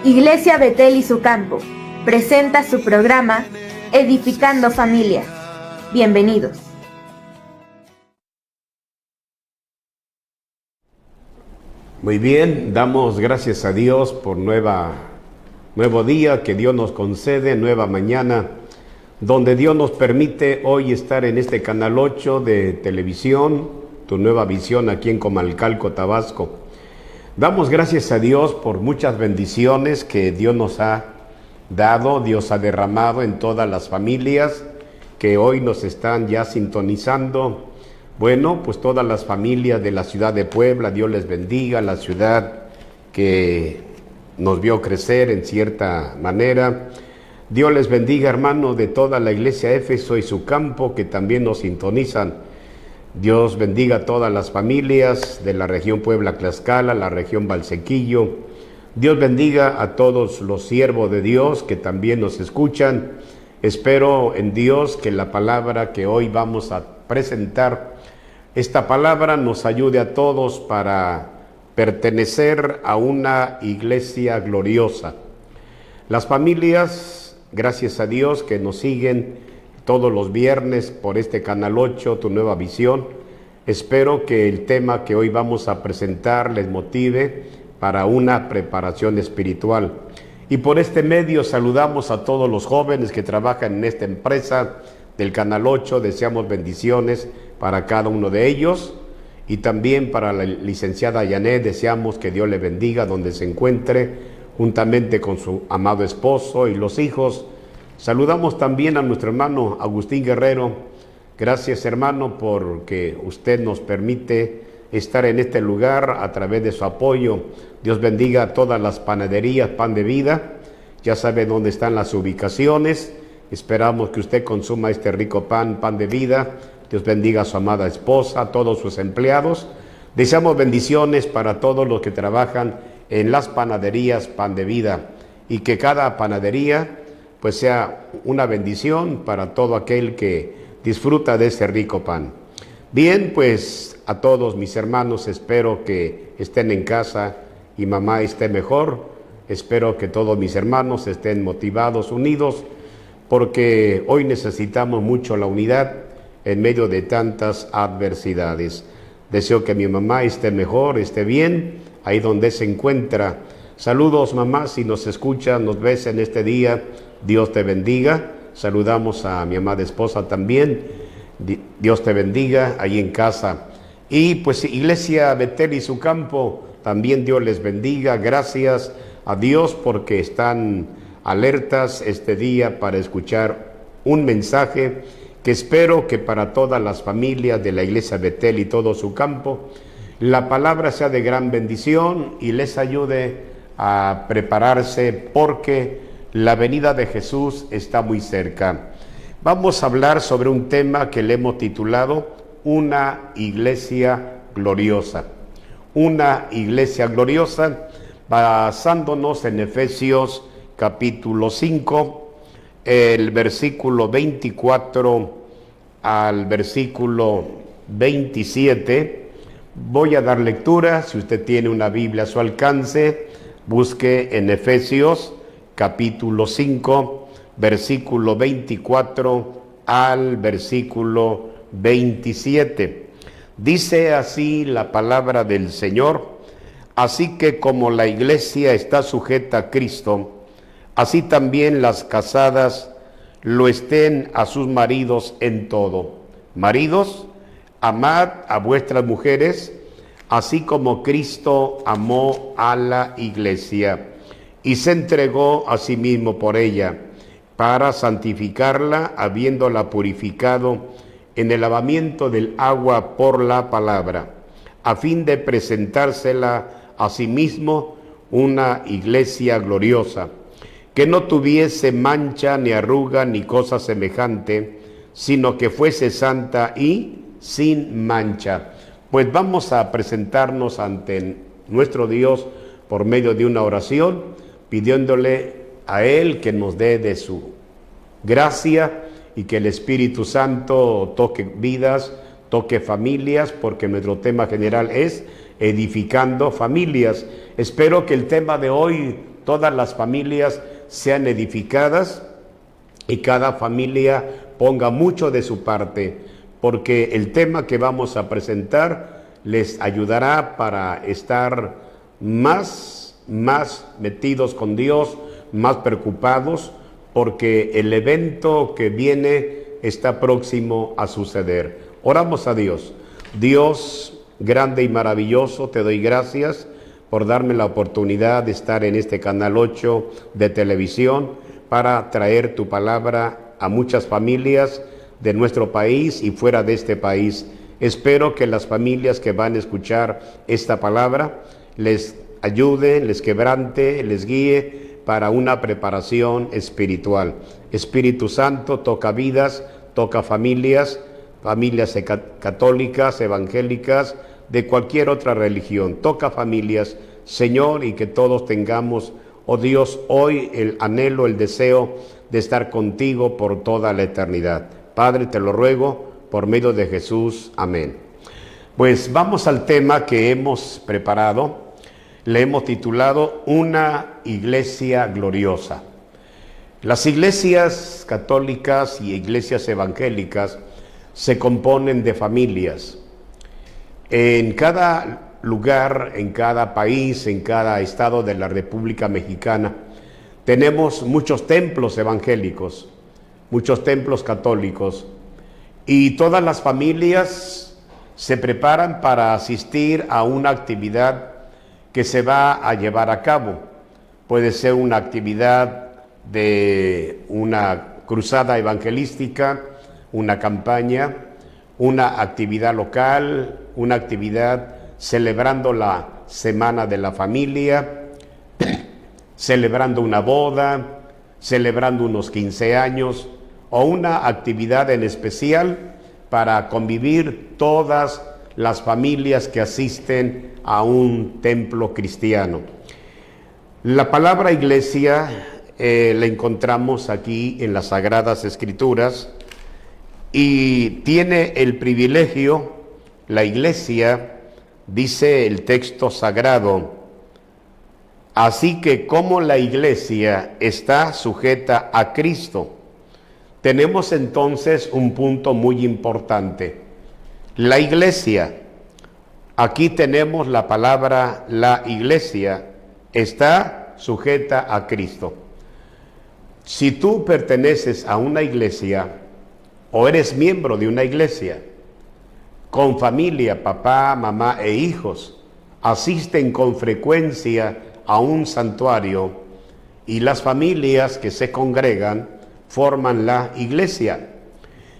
Iglesia Betel y su campo presenta su programa Edificando Familias. Bienvenidos. Muy bien, damos gracias a Dios por nuevo día que Dios nos concede, nueva mañana, donde Dios nos permite hoy estar en este canal 8 de televisión, Tu Nueva Visión, aquí en Comalcalco, Tabasco. Damos gracias a Dios por muchas bendiciones que Dios nos ha dado, Dios ha derramado en todas las familias que hoy nos están ya sintonizando. Bueno, pues todas las familias de la ciudad de Puebla, Dios les bendiga, la ciudad que nos vio crecer en cierta manera. Dios les bendiga, hermanos, de toda la iglesia Éfeso y su campo que también nos sintonizan. Dios bendiga a todas las familias de la región Puebla-Tlaxcala, la región Valsequillo. Dios bendiga a todos los siervos de Dios que también nos escuchan. Espero en Dios que la palabra que hoy vamos a presentar, esta palabra nos ayude a todos para pertenecer a una iglesia gloriosa. Las familias, gracias a Dios que nos siguen todos los viernes por este canal 8, Tu Nueva Visión. Espero que el tema que hoy vamos a presentar les motive para una preparación espiritual. Y por este medio saludamos a todos los jóvenes que trabajan en esta empresa del canal 8. Deseamos bendiciones para cada uno de ellos. Y también para la licenciada Yanet, deseamos que Dios le bendiga donde se encuentre, juntamente con su amado esposo y los hijos. Saludamos también a nuestro hermano Agustín Guerrero. Gracias, hermano, porque usted nos permite estar en este lugar a través de su apoyo. Dios bendiga a todas las panaderías Pan de Vida. Ya sabe dónde están las ubicaciones. Esperamos que usted consuma este rico pan de vida. Dios bendiga a su amada esposa, a todos sus empleados. Deseamos bendiciones para todos los que trabajan en las panaderías Pan de Vida, y que cada panadería pues sea una bendición para todo aquel que disfruta de ese rico pan. Bien, pues a todos mis hermanos, espero que estén en casa y mamá esté mejor. Espero que todos mis hermanos estén motivados, unidos, porque hoy necesitamos mucho la unidad en medio de tantas adversidades. Deseo que mi mamá esté mejor, esté bien, ahí donde se encuentra. Saludos, mamá, si nos escuchas, nos ves en este día, Dios te bendiga. Saludamos a mi amada esposa también. Dios te bendiga ahí en casa. Y pues Iglesia Betel y su campo, también Dios les bendiga. Gracias a Dios porque están alertas este día para escuchar un mensaje que espero que para todas las familias de la Iglesia Betel y todo su campo, la palabra sea de gran bendición y les ayude a prepararse porque la venida de Jesús está muy cerca. Vamos a hablar sobre un tema que le hemos titulado Una iglesia gloriosa. Una iglesia gloriosa, basándonos en Efesios capítulo 5, el versículo 24 al versículo 27. Voy a dar lectura. Si usted tiene una Biblia a su alcance, busque en Efesios capítulo 5, versículo 24 al versículo 27. Dice así la palabra del Señor: así que como la iglesia está sujeta a Cristo, así también las casadas lo estén a sus maridos en todo. Maridos, amad a vuestras mujeres, así como Cristo amó a la iglesia y se entregó a sí mismo por ella, para santificarla, habiéndola purificado en el lavamiento del agua por la palabra, a fin de presentársela a sí mismo una iglesia gloriosa, que no tuviese mancha, ni arruga, ni cosa semejante, sino que fuese santa y sin mancha. Pues vamos a presentarnos ante nuestro Dios por medio de una oración, pidiéndole a Él que nos dé de su gracia y que el Espíritu Santo toque vidas, toque familias, porque nuestro tema general es edificando familias. Espero que el tema de hoy todas las familias sean edificadas y cada familia ponga mucho de su parte, porque el tema que vamos a presentar les ayudará para estar más metidos con Dios, más preocupados, porque el evento que viene está próximo a suceder. Oramos a Dios. Dios grande y maravilloso, te doy gracias por darme la oportunidad de estar en este Canal 8 de televisión para traer tu palabra a muchas familias de nuestro país y fuera de este país. Espero que las familias que van a escuchar esta palabra les ayude, les quebrante, les guíe para una preparación espiritual. Espíritu Santo, toca vidas, toca familias católicas, evangélicas, de cualquier otra religión. Toca familias, Señor, y que todos tengamos, oh Dios, hoy el anhelo, el deseo de estar contigo por toda la eternidad. Padre, te lo ruego por medio de Jesús. Amén. Pues vamos al tema que hemos preparado. Le hemos titulado Una iglesia gloriosa. Las iglesias católicas y iglesias evangélicas se componen de familias. En cada lugar, en cada país, en cada estado de la República Mexicana, tenemos muchos templos evangélicos, muchos templos católicos, y todas las familias se preparan para asistir a una actividad que se va a llevar a cabo. Puede ser una actividad de una cruzada evangelística, una campaña, una actividad local, una actividad celebrando la Semana de la Familia, celebrando una boda, celebrando unos 15 años o una actividad en especial para convivir todas las familias que asisten a un templo cristiano. La palabra iglesia la encontramos aquí en las Sagradas Escrituras y tiene el privilegio, la iglesia, dice el texto sagrado, así que como la iglesia está sujeta a Cristo, tenemos entonces un punto muy importante. La iglesia, aquí tenemos la palabra la iglesia, está sujeta a Cristo. Si tú perteneces a una iglesia o eres miembro de una iglesia, con familia, papá, mamá e hijos, asisten con frecuencia a un santuario y las familias que se congregan forman la iglesia.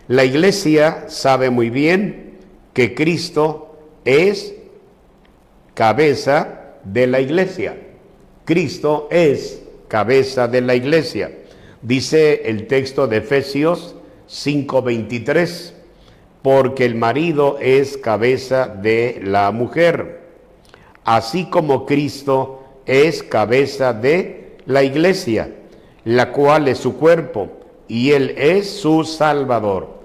La iglesia sabe muy bien que Cristo es cabeza de la iglesia. Cristo es cabeza de la iglesia. Dice el texto de Efesios 5:23, porque el marido es cabeza de la mujer, así como Cristo es cabeza de la iglesia, la cual es su cuerpo, y Él es su Salvador.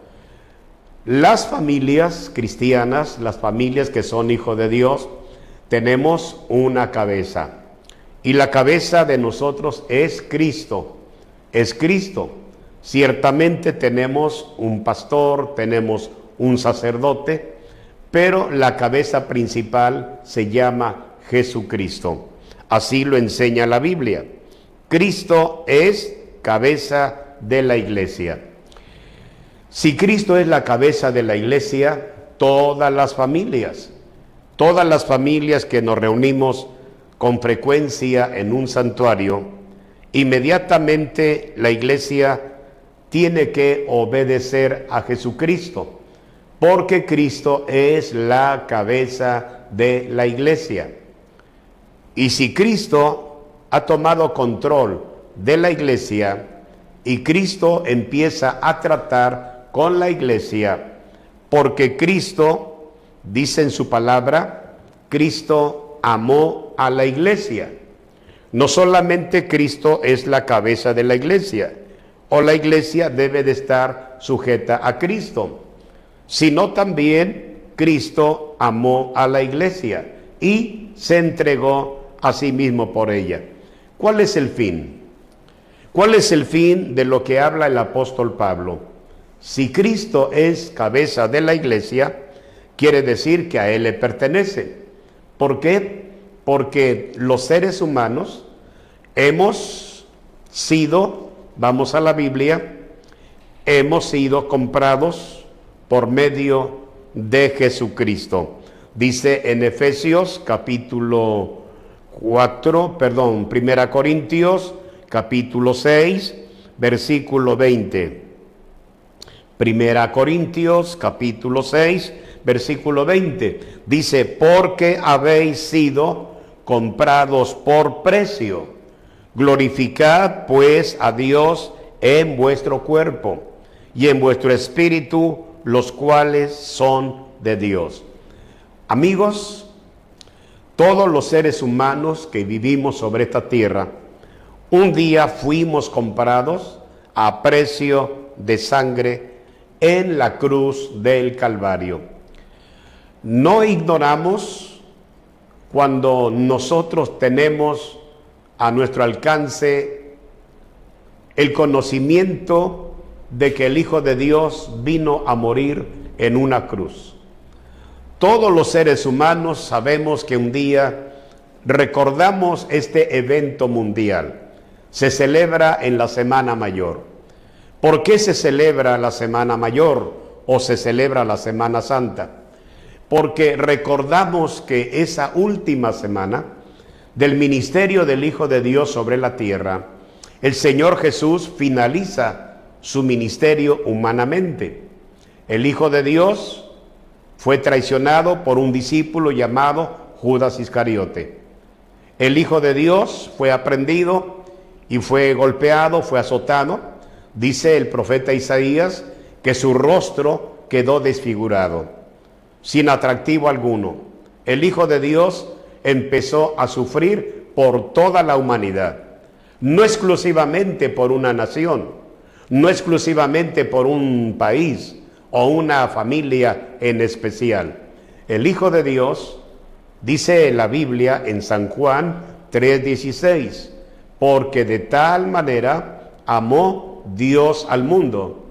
Las familias cristianas, las familias que son hijos de Dios, tenemos una cabeza, y la cabeza de nosotros es Cristo, es Cristo. Ciertamente tenemos un pastor, tenemos un sacerdote, pero la cabeza principal se llama Jesucristo. Así lo enseña la Biblia. Cristo es cabeza de la iglesia. Si Cristo es la cabeza de la iglesia, todas las familias que nos reunimos con frecuencia en un santuario, inmediatamente la iglesia tiene que obedecer a Jesucristo, porque Cristo es la cabeza de la iglesia. Y si Cristo ha tomado control de la iglesia y Cristo empieza a tratar con la iglesia, porque Cristo, dice en su palabra, Cristo amó a la iglesia. No solamente Cristo es la cabeza de la iglesia, o la iglesia debe de estar sujeta a Cristo, sino también Cristo amó a la iglesia y se entregó a sí mismo por ella. ¿Cuál es el fin? ¿Cuál es el fin de lo que habla el apóstol Pablo? Si Cristo es cabeza de la iglesia, quiere decir que a Él le pertenece. ¿Por qué? Porque los seres humanos hemos sido, vamos a la Biblia, hemos sido comprados por medio de Jesucristo. Dice en Efesios capítulo 1 Corintios capítulo 6, versículo 20. 1 Corintios capítulo 6, versículo 20. Dice, porque habéis sido comprados por precio. Glorificad pues a Dios en vuestro cuerpo y en vuestro espíritu, los cuales son de Dios. Amigos, todos los seres humanos que vivimos sobre esta tierra, un día fuimos comprados a precio de sangre en la cruz del Calvario. No ignoramos cuando nosotros tenemos a nuestro alcance el conocimiento de que el Hijo de Dios vino a morir en una cruz. Todos los seres humanos sabemos que un día recordamos este evento mundial. Se celebra en la Semana Mayor. ¿Por qué se celebra la Semana Mayor o se celebra la Semana Santa? Porque recordamos que esa última semana del ministerio del Hijo de Dios sobre la tierra, el Señor Jesús finaliza su ministerio humanamente. El Hijo de Dios fue traicionado por un discípulo llamado Judas Iscariote. El Hijo de Dios fue aprehendido y fue golpeado, fue azotado. Dice el profeta Isaías que su rostro quedó desfigurado, sin atractivo alguno. El Hijo de Dios empezó a sufrir por toda la humanidad, no exclusivamente por una nación, no exclusivamente por un país o una familia en especial. El Hijo de Dios, dice la Biblia en San Juan 3:16, porque de tal manera amó Dios al mundo,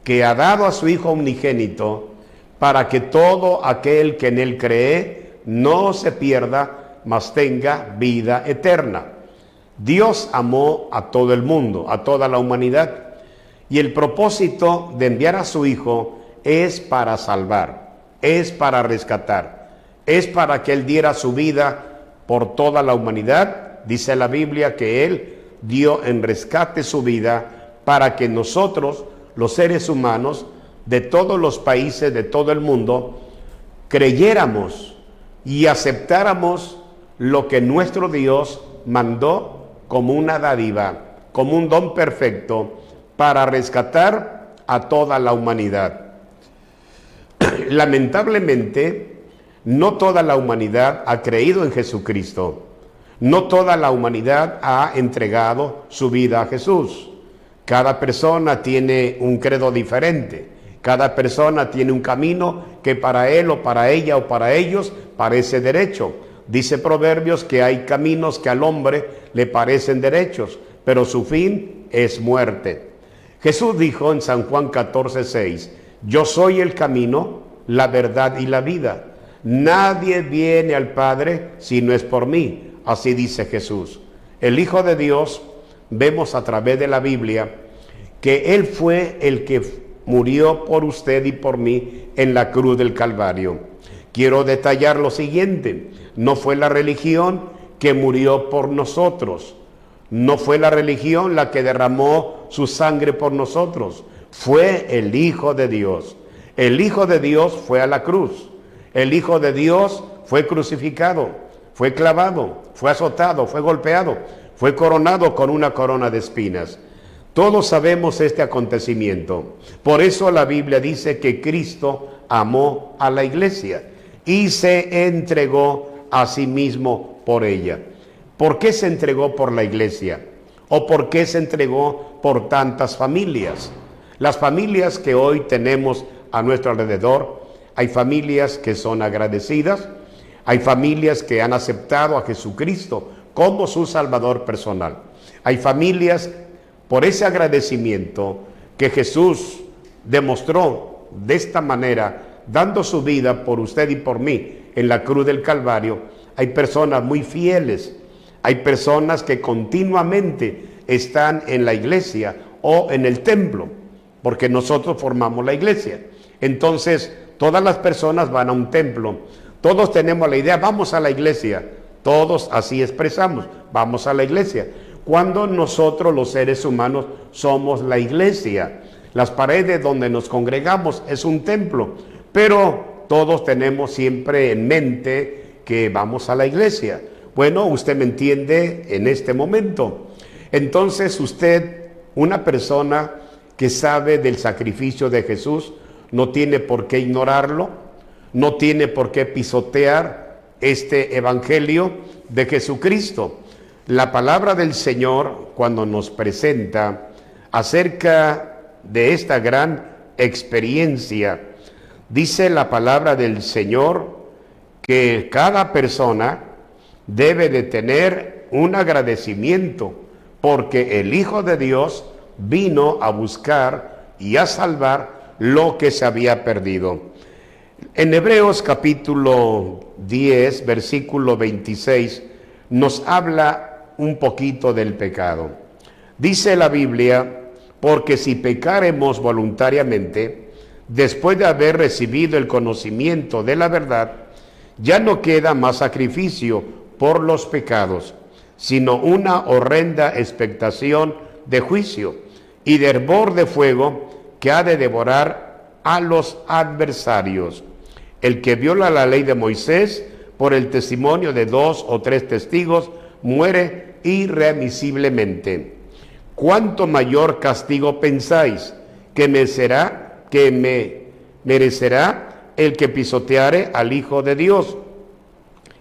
que ha dado a su Hijo unigénito, para que todo aquel que en Él cree no se pierda, mas tenga vida eterna. Dios amó a todo el mundo, a toda la humanidad, y el propósito de enviar a su Hijo es para salvar, es para rescatar, es para que Él diera su vida por toda la humanidad. Dice la Biblia que Él dio en rescate su vida para que nosotros, los seres humanos de todos los países, de todo el mundo, creyéramos y aceptáramos lo que nuestro Dios mandó como una dádiva, como un don perfecto para rescatar a toda la humanidad. Lamentablemente, no toda la humanidad ha creído en Jesucristo. No toda la humanidad ha entregado su vida a Jesús. Cada persona tiene un credo diferente. Cada persona tiene un camino que para él o para ella o para ellos parece derecho. Dice Proverbios que hay caminos que al hombre le parecen derechos, pero su fin es muerte. Jesús dijo en San Juan 14:6, yo soy el camino, la verdad y la vida. Nadie viene al Padre si no es por mí. Así dice Jesús. El Hijo de Dios, vemos a través de la Biblia que Él fue el que murió por usted y por mí en la cruz del Calvario. Quiero detallar lo siguiente: no fue la religión que murió por nosotros, no fue la religión la que derramó su sangre por nosotros, fue el Hijo de Dios. El Hijo de Dios fue a la cruz, el Hijo de Dios fue crucificado, fue clavado, fue azotado, fue golpeado, fue coronado con una corona de espinas. Todos sabemos este acontecimiento. Por eso la Biblia dice que Cristo amó a la iglesia y se entregó a sí mismo por ella. ¿Por qué se entregó por la iglesia? ¿O por qué se entregó por tantas familias? Las familias que hoy tenemos a nuestro alrededor, hay familias que son agradecidas, hay familias que han aceptado a Jesucristo como su Salvador personal. Hay familias, por ese agradecimiento que Jesús demostró de esta manera, dando su vida por usted y por mí en la cruz del Calvario, hay personas muy fieles, hay personas que continuamente están en la iglesia o en el templo, porque nosotros formamos la iglesia. Entonces, todas las personas van a un templo, todos tenemos la idea, vamos a la iglesia, todos así expresamos, vamos a la iglesia. Cuando nosotros los seres humanos somos la iglesia, las paredes donde nos congregamos es un templo, pero todos tenemos siempre en mente que vamos a la iglesia. Bueno, usted me entiende en este momento. Entonces usted, una persona que sabe del sacrificio de Jesús, no tiene por qué ignorarlo, no tiene por qué pisotear este evangelio de Jesucristo. La palabra del Señor, cuando nos presenta acerca de esta gran experiencia, dice la palabra del Señor que cada persona debe de tener un agradecimiento, porque el Hijo de Dios vino a buscar y a salvar lo que se había perdido. En Hebreos capítulo 10, versículo 26, nos habla un poquito del pecado. Dice la Biblia: porque si pecaremos voluntariamente, después de haber recibido el conocimiento de la verdad, ya no queda más sacrificio por los pecados, sino una horrenda expectación de juicio y de hervor de fuego que ha de devorar a los adversarios. El que viola la ley de Moisés por el testimonio de 2 o 3 testigos muere irremisiblemente. ¿Cuánto mayor castigo pensáis que me merecerá el que pisoteare al Hijo de Dios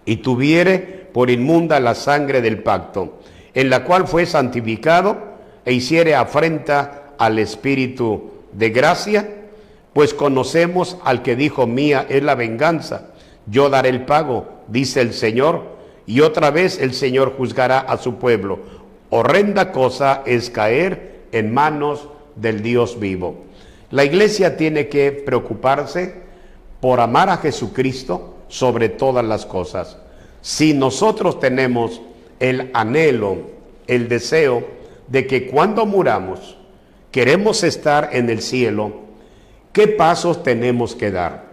y tuviere por inmunda la sangre del pacto, en la cual fue santificado, e hiciere afrenta al Espíritu de gracia? Pues conocemos al que dijo: mía es la venganza, yo daré el pago, dice el Señor. Y otra vez el Señor juzgará a su pueblo. Horrenda cosa es caer en manos del Dios vivo. La iglesia tiene que preocuparse por amar a Jesucristo sobre todas las cosas. Si nosotros tenemos el anhelo, el deseo de que cuando muramos queremos estar en el cielo, ¿qué pasos tenemos que dar?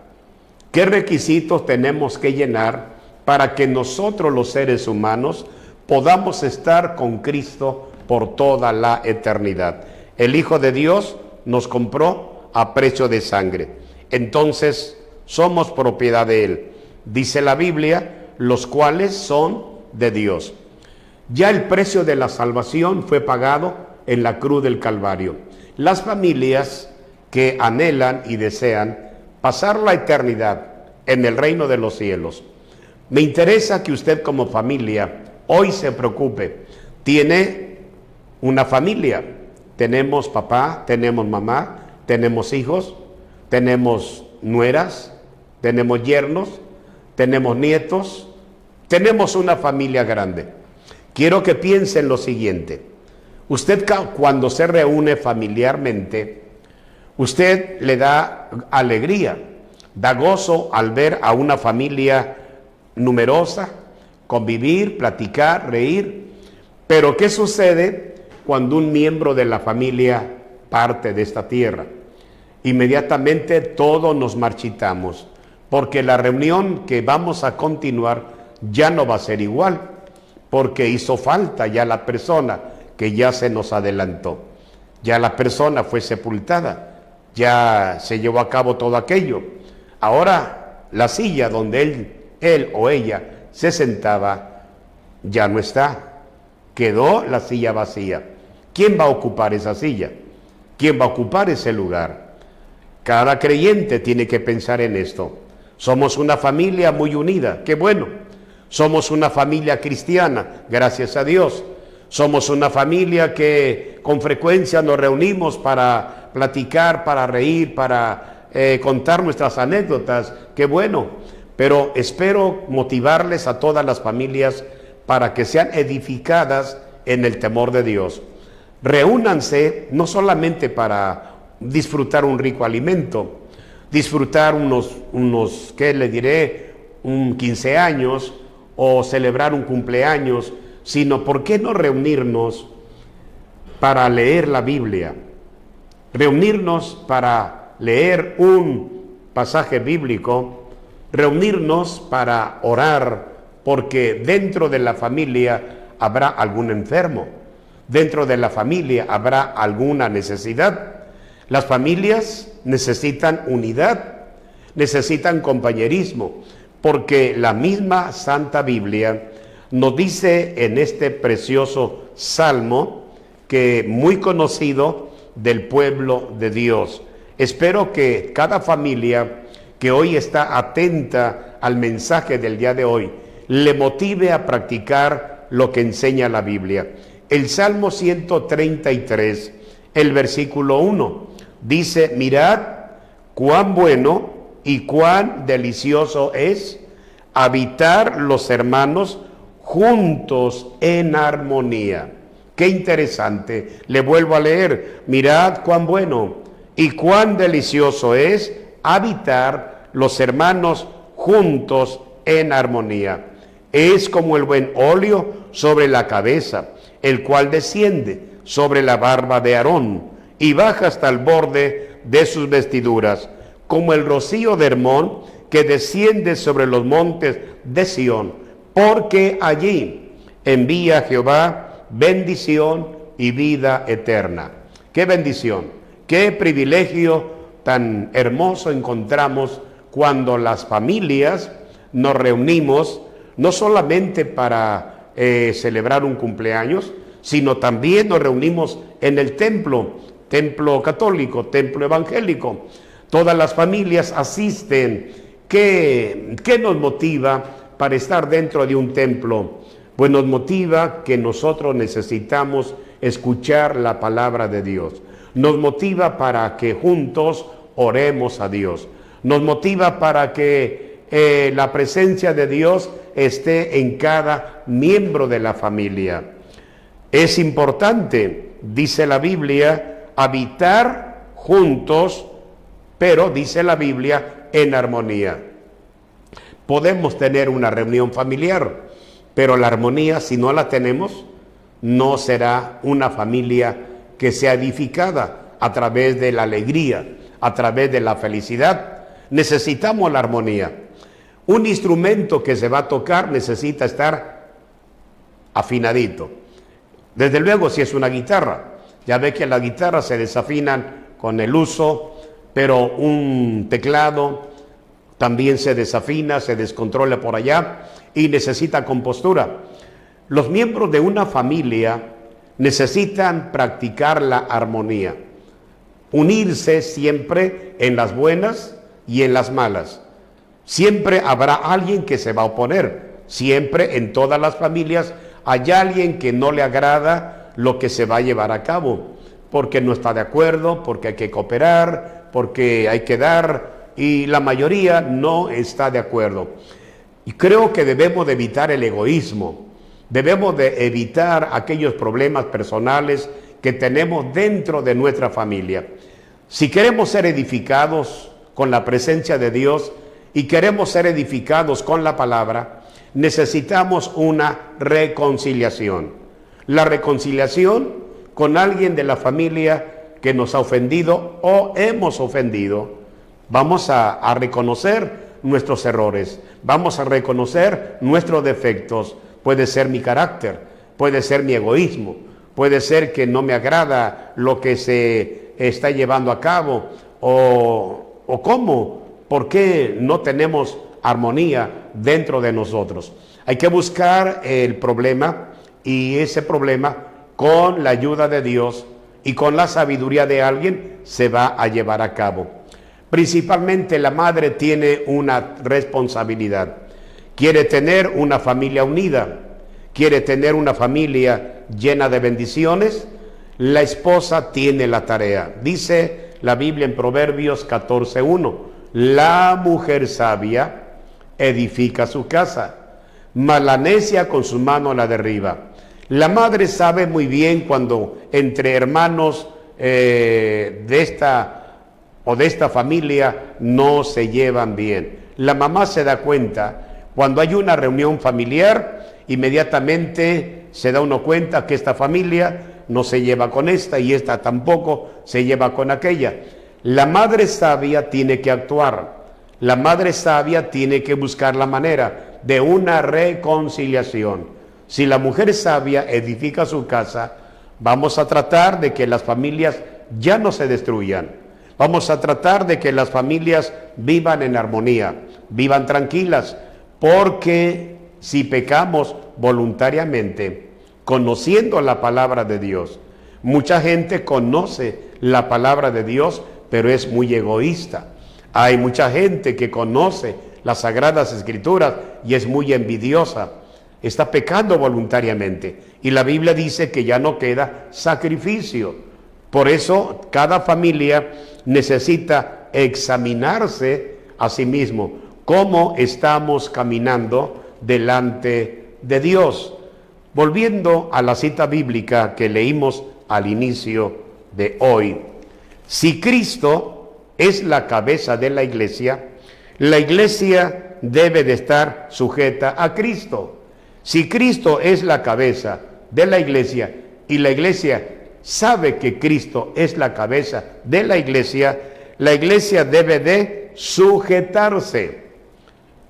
¿Qué requisitos tenemos que llenar para que nosotros los seres humanos podamos estar con Cristo por toda la eternidad? El Hijo de Dios nos compró a precio de sangre, entonces somos propiedad de Él. Dice la Biblia: los cuales son de Dios. Ya el precio de la salvación fue pagado en la cruz del Calvario. Las familias que anhelan y desean pasar la eternidad en el reino de los cielos, me interesa que usted como familia hoy se preocupe. Tiene una familia, tenemos papá, tenemos mamá, tenemos hijos, tenemos nueras, tenemos yernos, tenemos nietos, tenemos una familia grande. Quiero que piense en lo siguiente: usted cuando se reúne familiarmente, usted le da alegría, da gozo al ver a una familia numerosa, convivir, platicar, reír. Pero ¿qué sucede cuando un miembro de la familia parte de esta tierra? Inmediatamente todos nos marchitamos, porque la reunión que vamos a continuar ya no va a ser igual, porque hizo falta ya la persona que ya se nos adelantó. Ya la persona fue sepultada, ya se llevó a cabo todo aquello. Ahora la silla donde él o ella se sentaba ya no está, quedó la silla vacía. ¿Quién va a ocupar esa silla? ¿Quién va a ocupar ese lugar? Cada creyente tiene que pensar en esto. Somos una familia muy unida, qué bueno. Somos una familia cristiana, gracias a Dios. Somos una familia que con frecuencia nos reunimos para platicar, para reír, para contar nuestras anécdotas, qué bueno. Pero espero motivarles a todas las familias para que sean edificadas en el temor de Dios. Reúnanse no solamente para disfrutar un rico alimento, disfrutar unos ¿qué le diré? Un 15 años o celebrar un cumpleaños, sino ¿por qué no reunirnos para leer la Biblia? Reunirnos para leer un pasaje bíblico, reunirnos para orar, porque dentro de la familia habrá algún enfermo, dentro de la familia habrá alguna necesidad. Las familias necesitan unidad, necesitan compañerismo, porque la misma Santa Biblia nos dice en este precioso salmo, que muy conocido del pueblo de Dios. Espero que cada familia que hoy está atenta al mensaje del día de hoy le motive a practicar lo que enseña la Biblia. El Salmo 133, el versículo 1, dice: mirad cuán bueno y cuán delicioso es habitar los hermanos juntos en armonía. Qué interesante. Le vuelvo a leer: mirad cuán bueno y cuán delicioso es habitar los hermanos juntos en armonía. Es como el buen óleo sobre la cabeza, el cual desciende sobre la barba de Aarón y baja hasta el borde de sus vestiduras, como el rocío de Hermón que desciende sobre los montes de Sión, porque allí envía Jehová bendición y vida eterna. Qué bendición, qué privilegio tan hermoso encontramos cuando las familias nos reunimos, no solamente para celebrar un cumpleaños, sino también nos reunimos en el templo católico, templo evangélico. Todas las familias asisten. ¿Qué nos motiva para estar dentro de un templo? Pues nos motiva que nosotros necesitamos escuchar la palabra de Dios. Nos motiva para que juntos oremos a Dios. Nos motiva para que la presencia de Dios esté en cada miembro de la familia. Es importante, dice la Biblia, habitar juntos, pero dice la Biblia, en armonía. Podemos tener una reunión familiar, pero la armonía, si no la tenemos, no será una familia que sea edificada a través de la alegría, a través de la felicidad. Necesitamos la armonía. Un instrumento que se va a tocar necesita estar afinadito. Desde luego, si es una guitarra, ya ve que las guitarras se desafinan con el uso, pero un teclado también se desafina, se descontrola por allá y necesita compostura. Los miembros de una familia necesitan practicar la armonía, unirse siempre en las buenas y en las malas. Siempre habrá alguien que se va a oponer, siempre en todas las familias hay alguien que no le agrada lo que se va a llevar a cabo, porque no está de acuerdo, porque hay que cooperar, porque hay que dar, y la mayoría no está de acuerdo. Y creo que debemos de evitar el egoísmo, debemos de evitar aquellos problemas personales que tenemos dentro de nuestra familia. Si queremos ser edificados con la presencia de Dios y queremos ser edificados con la palabra, necesitamos una reconciliación. La reconciliación con alguien de la familia que nos ha ofendido o hemos ofendido. Vamos a reconocer nuestros errores, vamos a reconocer nuestros defectos. Puede ser mi carácter, puede ser mi egoísmo, puede ser que no me agrada lo que se está llevando a cabo, o cómo, por qué no tenemos armonía dentro de nosotros. Hay que buscar el problema, y ese problema con la ayuda de Dios y con la sabiduría de alguien se va a llevar a cabo. Principalmente la madre tiene una responsabilidad. Quiere tener una familia unida, quiere tener una familia llena de bendiciones. La esposa tiene la tarea. Dice la Biblia en Proverbios 14:1, la mujer sabia edifica su casa, mas la necia con sus manos la derriba. La madre sabe muy bien cuando entre hermanos de esta familia no se llevan bien. La mamá se da cuenta cuando hay una reunión familiar, inmediatamente se da uno cuenta que esta familia no se lleva con esta y esta tampoco se lleva con aquella. La madre sabia tiene que actuar. La madre sabia tiene que buscar la manera de una reconciliación. Si la mujer sabia edifica su casa, vamos a tratar de que las familias ya no se destruyan. Vamos a tratar de que las familias vivan en armonía, vivan tranquilas, porque si pecamos voluntariamente, conociendo la palabra de Dios, mucha gente conoce la palabra de Dios, pero es muy egoísta. Hay mucha gente que conoce las Sagradas Escrituras y es muy envidiosa. Está pecando voluntariamente. Y la Biblia dice que ya no queda sacrificio. Por eso cada familia necesita examinarse a sí mismo. ¿Cómo estamos caminando delante de Dios? Volviendo a la cita bíblica que leímos al inicio de hoy. Si Cristo es la cabeza de la iglesia debe de estar sujeta a Cristo. Si Cristo es la cabeza de la iglesia y la iglesia sabe que Cristo es la cabeza de la iglesia debe de sujetarse.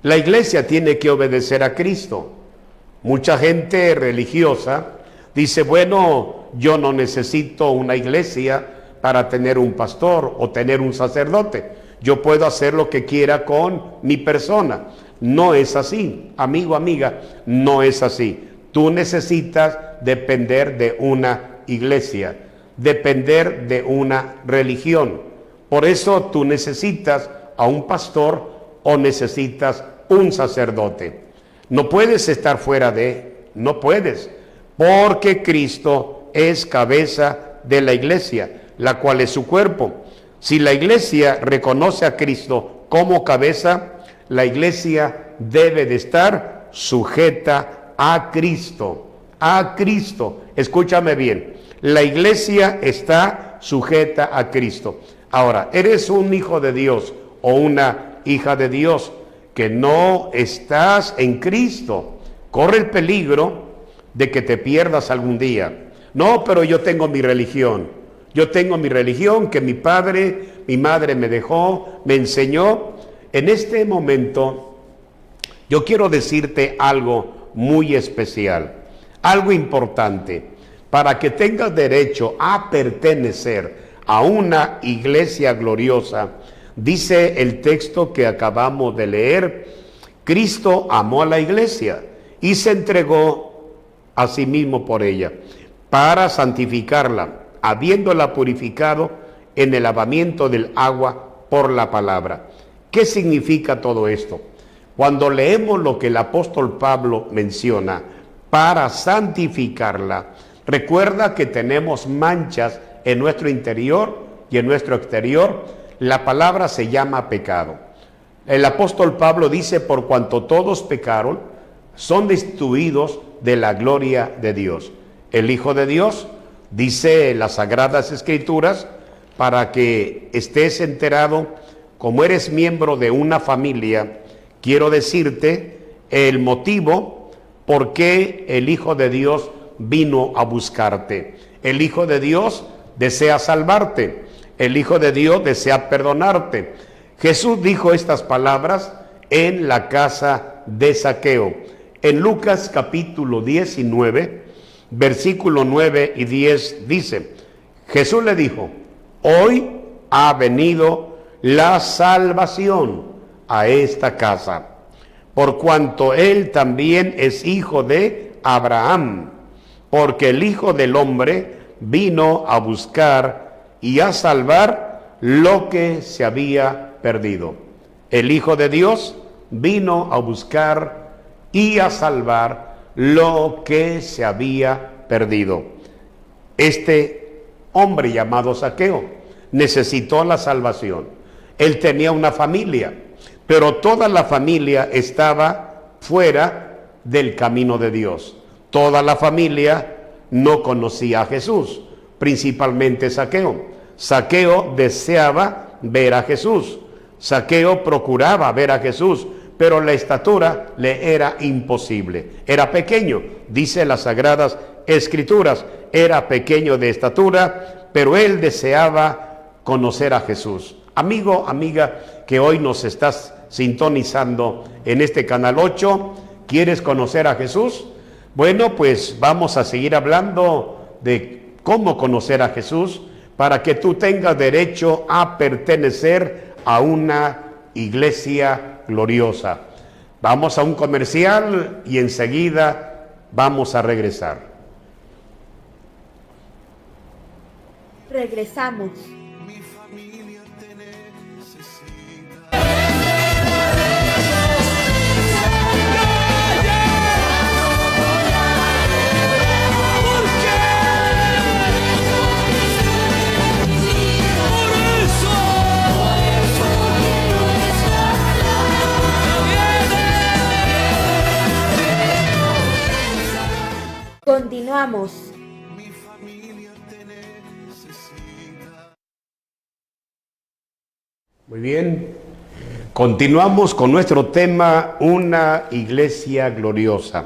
La iglesia tiene que obedecer a Cristo. Mucha gente religiosa dice, bueno, yo no necesito una iglesia para tener un pastor o tener un sacerdote. Yo puedo hacer lo que quiera con mi persona. No es así, amigo, amiga, no es así. Tú necesitas depender de una iglesia, depender de una religión. Por eso tú necesitas a un pastor o necesitas un sacerdote. No puedes estar fuera no puedes, porque Cristo es cabeza de la iglesia, la cual es su cuerpo. Si la iglesia reconoce a Cristo como cabeza, la iglesia debe de estar sujeta a Cristo. A Cristo. Escúchame bien. La iglesia está sujeta a Cristo. Ahora, eres un hijo de Dios o una hija de Dios que no estás en Cristo. Corre el peligro de que te pierdas algún día. No, pero yo tengo mi religión. Yo tengo mi religión que mi madre me dejó, me enseñó. En este momento, yo quiero decirte algo muy especial, algo importante. Para que tengas derecho a pertenecer a una iglesia gloriosa, dice el texto que acabamos de leer, Cristo amó a la iglesia y se entregó a sí mismo por ella, para santificarla, habiéndola purificado en el lavamiento del agua por la palabra. ¿Qué significa todo esto? Cuando leemos lo que el apóstol Pablo menciona, para santificarla, recuerda que tenemos manchas en nuestro interior y en nuestro exterior. La palabra se llama pecado. El apóstol Pablo dice, por cuanto todos pecaron, son destituidos de la gloria de Dios. El Hijo de Dios, dice las Sagradas Escrituras, para que estés enterado, como eres miembro de una familia, quiero decirte el motivo por qué el Hijo de Dios vino a buscarte. El Hijo de Dios desea salvarte. El Hijo de Dios desea perdonarte. Jesús dijo estas palabras en la casa de Zaqueo. En Lucas capítulo 19, versículo 9 y 10 dice, Jesús le dijo, hoy ha venido la salvación a esta casa, por cuanto él también es hijo de Abraham, porque el Hijo del Hombre vino a buscar y a salvar lo que se había perdido. El Hijo de Dios vino a buscar y a salvar lo que se había perdido. Este hombre llamado Zaqueo necesitó la salvación. Él tenía una familia, pero toda la familia estaba fuera del camino de Dios. Toda la familia no conocía a Jesús, principalmente Zaqueo. Zaqueo deseaba ver a Jesús. Zaqueo procuraba ver a Jesús, pero la estatura le era imposible. Era pequeño, dice las Sagradas Escrituras, era pequeño de estatura, pero él deseaba conocer a Jesús. Amigo, amiga, que hoy nos estás sintonizando en este Canal 8, ¿quieres conocer a Jesús? Bueno, pues vamos a seguir hablando de cómo conocer a Jesús para que tú tengas derecho a pertenecer a una iglesia gloriosa. Vamos a un comercial y enseguida vamos a regresar. Regresamos. Continuamos. Muy bien, continuamos con nuestro tema, una iglesia gloriosa.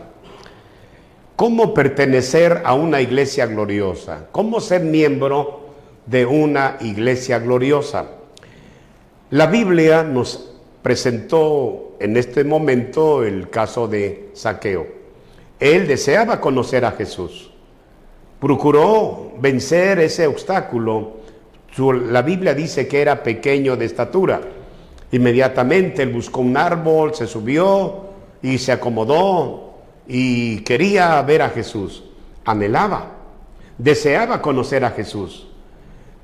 ¿Cómo pertenecer a una iglesia gloriosa? ¿Cómo ser miembro de una iglesia gloriosa? La Biblia nos presentó en este momento el caso de Zaqueo. Él deseaba conocer a Jesús, procuró vencer ese obstáculo. La Biblia dice que era pequeño de estatura. Inmediatamente él buscó un árbol, se subió y se acomodó y quería ver a Jesús. Anhelaba, deseaba conocer a Jesús.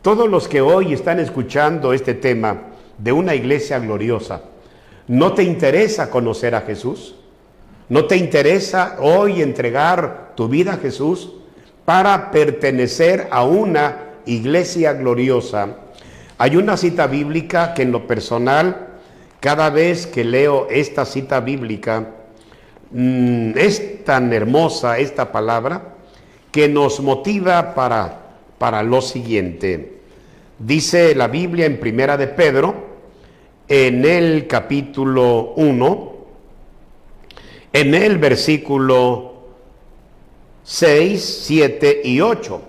Todos los que hoy están escuchando este tema de una iglesia gloriosa, ¿no te interesa conocer a Jesús? ¿No te interesa hoy entregar tu vida a Jesús para pertenecer a una iglesia gloriosa? Hay una cita bíblica que en lo personal, cada vez que leo esta cita bíblica, es tan hermosa esta palabra que nos motiva para lo siguiente. Dice la Biblia en Primera de Pedro, en el capítulo 1, en el versículo 6, 7 y 8.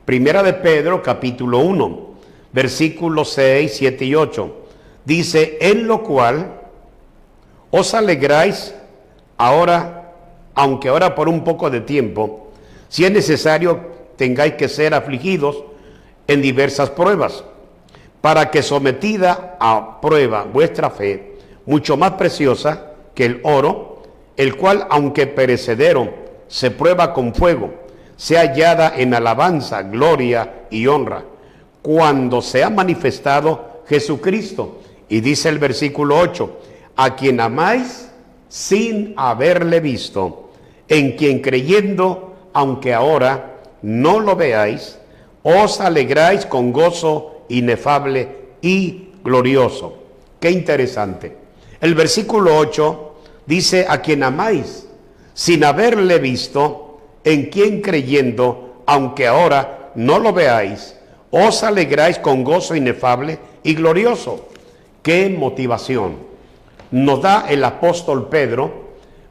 Primera de Pedro, capítulo 1, versículos 6, 7 y 8. Dice, en lo cual os alegráis ahora, aunque ahora por un poco de tiempo, si es necesario, tengáis que ser afligidos en diversas pruebas, para que sometida a prueba vuestra fe, mucho más preciosa que el oro, el cual, aunque perecedero, se prueba con fuego, sea hallada en alabanza, gloria y honra, cuando sea manifestado Jesucristo. Y dice el versículo 8, a quien amáis sin haberle visto, en quien creyendo, aunque ahora no lo veáis, os alegráis con gozo inefable y glorioso. Qué interesante. El versículo 8 dice, a quien amáis sin haberle visto, en quien creyendo, aunque ahora no lo veáis, os alegráis con gozo inefable y glorioso. ¡Qué motivación nos da el apóstol Pedro!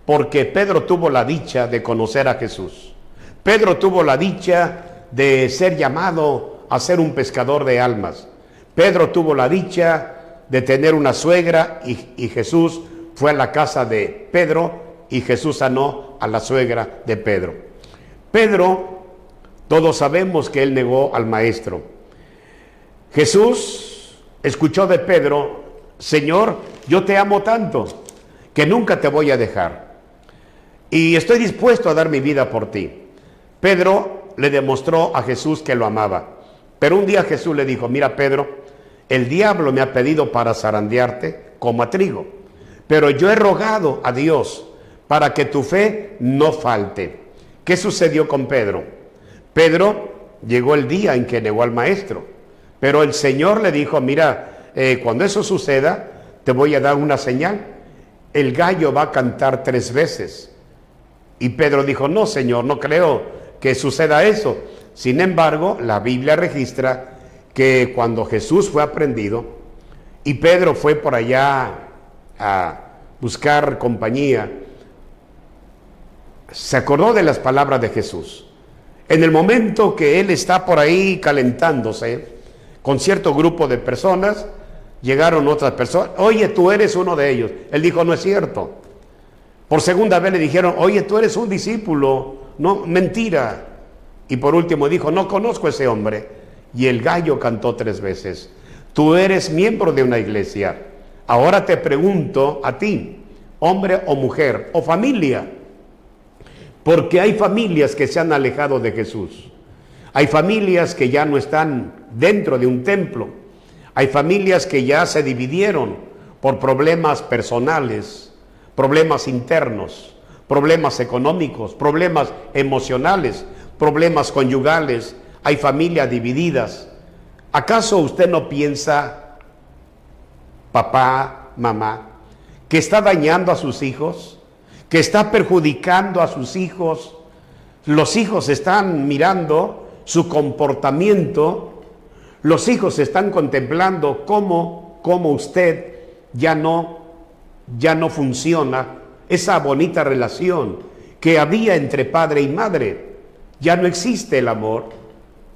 Porque Pedro tuvo la dicha de conocer a Jesús. Pedro tuvo la dicha de ser llamado a ser un pescador de almas. Pedro tuvo la dicha de tener una suegra y Jesús fue a la casa de Pedro y Jesús sanó a la suegra de Pedro. Pedro, todos sabemos que él negó al maestro. Jesús escuchó de Pedro, Señor, yo te amo tanto que nunca te voy a dejar y estoy dispuesto a dar mi vida por ti. Pedro le demostró a Jesús que lo amaba, pero un día Jesús le dijo, mira Pedro, el diablo me ha pedido para zarandearte como a trigo, pero yo he rogado a Dios para que tu fe no falte. ¿Qué sucedió con Pedro? Pedro llegó el día en que negó al maestro, pero el Señor le dijo, mira, cuando eso suceda, te voy a dar una señal. El gallo va a cantar 3 veces Y Pedro dijo, no, Señor, no creo que suceda eso. Sin embargo, la Biblia registra que cuando Jesús fue aprendido y Pedro fue por allá a buscar compañía, se acordó de las palabras de Jesús. En el momento que él está por ahí calentándose con cierto grupo de personas, llegaron otras personas. Oye, tú eres uno de ellos. Él dijo, no es cierto. Por segunda vez le dijeron, oye, tú eres un discípulo. No, mentira. Y por último dijo, no conozco a ese hombre. Y el gallo cantó 3 veces. Tú eres miembro de una iglesia. Ahora te pregunto a ti, hombre o mujer o familia, porque hay familias que se han alejado de Jesús. Hay familias que ya no están dentro de un templo. Hay familias que ya se dividieron por problemas personales, problemas internos, problemas económicos, problemas emocionales, problemas conyugales. Hay familias divididas. ¿Acaso usted no piensa, papá, mamá, que está dañando a sus hijos, que está perjudicando a sus hijos? Los hijos están mirando su comportamiento, los hijos están contemplando cómo usted ya no funciona esa bonita relación que había entre padre y madre. Ya no existe el amor.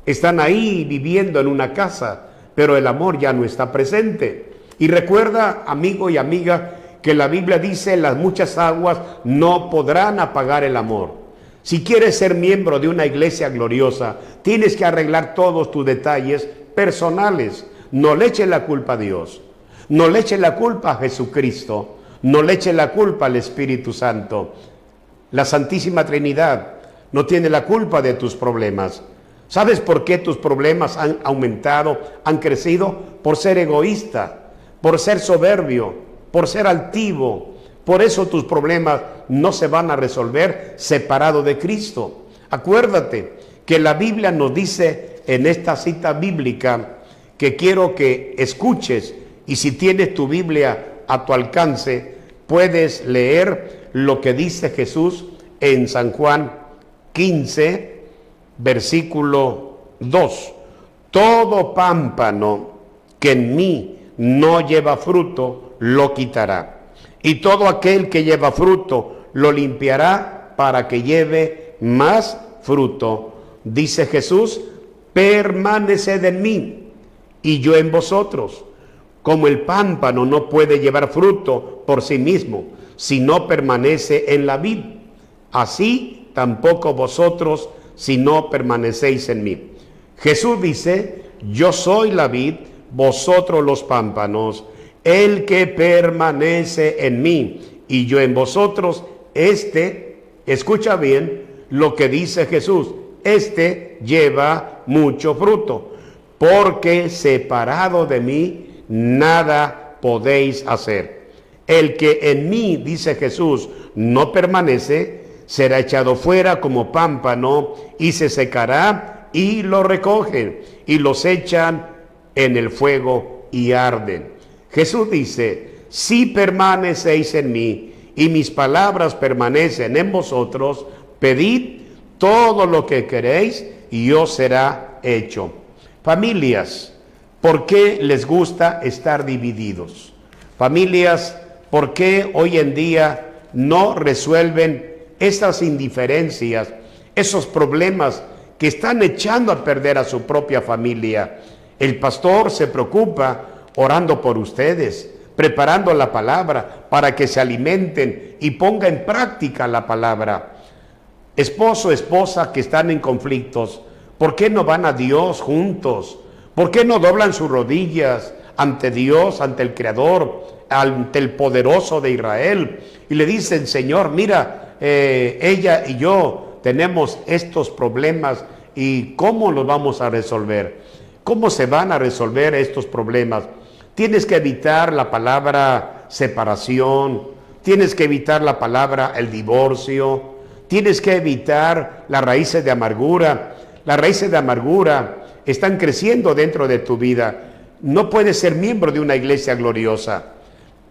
Están ahí viviendo en una casa, pero el amor ya no está presente. Y recuerda, amigo y amiga, que la Biblia dice, las muchas aguas no podrán apagar el amor. Si quieres ser miembro de una iglesia gloriosa, tienes que arreglar todos tus detalles personales. No le eches la culpa a Dios, no le eches la culpa a Jesucristo, no le eches la culpa al Espíritu Santo. La Santísima Trinidad no tiene la culpa de tus problemas. ¿Sabes por qué tus problemas han aumentado, han crecido? Por ser egoísta, por ser soberbio, por ser altivo. Por eso tus problemas no se van a resolver separado de Cristo. Acuérdate que la Biblia nos dice en esta cita bíblica que quiero que escuches, y si tienes tu Biblia a tu alcance, puedes leer lo que dice Jesús en San Juan 15, versículo 2. Todo pámpano que en mí no lleva fruto, lo quitará. Y todo aquel que lleva fruto, lo limpiará para que lleve más fruto. Dice Jesús, permaneced en mí y yo en vosotros. Como el pámpano no puede llevar fruto por sí mismo, si no permanece en la vid, así tampoco vosotros, si no permanecéis en mí. Jesús dice, yo soy la vid, vosotros los pámpanos. El que permanece en mí y yo en vosotros, escucha bien lo que dice Jesús, lleva mucho fruto, porque separado de mí nada podéis hacer. El que en mí, dice Jesús, no permanece, será echado fuera como pámpano y se secará, y lo recogen y los echan en el fuego y arden. Jesús dice, si permanecéis en mí y mis palabras permanecen en vosotros, pedid todo lo que queréis y os será hecho. Familias, ¿por qué les gusta estar divididos? Familias, ¿por qué hoy en día no resuelven esas indiferencias, esos problemas que están echando a perder a su propia familia? El pastor se preocupa orando por ustedes, preparando la palabra para que se alimenten y ponga en práctica la palabra. Esposo, esposa que están en conflictos, ¿por qué no van a Dios juntos? ¿Por qué no doblan sus rodillas ante Dios, ante el Creador, ante el poderoso de Israel? Y le dicen, Señor, mira, ella y yo tenemos estos problemas y ¿cómo los vamos a resolver? ¿Cómo se van a resolver estos problemas? Tienes que evitar la palabra separación, tienes que evitar la palabra el divorcio, tienes que evitar las raíces de amargura. Las raíces de amargura están creciendo dentro de tu vida. No puedes ser miembro de una iglesia gloriosa.